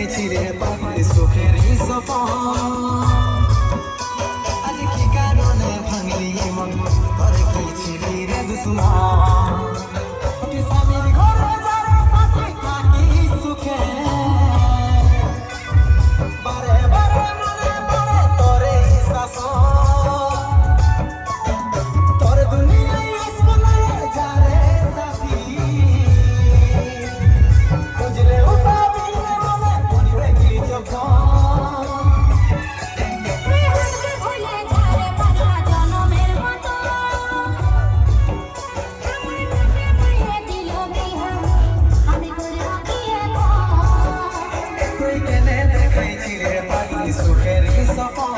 দেখাইছি রে পাগলি সুখেরই সপন আজ কি কারণে ভাঙলি মন তোরে কি ছিলি রে দুশ্মন স্বামীর ঘরে যারে সাথে থাকি সুখে বারে বারে মনে পড়ে তোরে শাসন তোর দুনিয়ায় আসবো না যারে সাথী বুঝলে উপাবি মনে পড়বে কি যখন সুখেরই সপন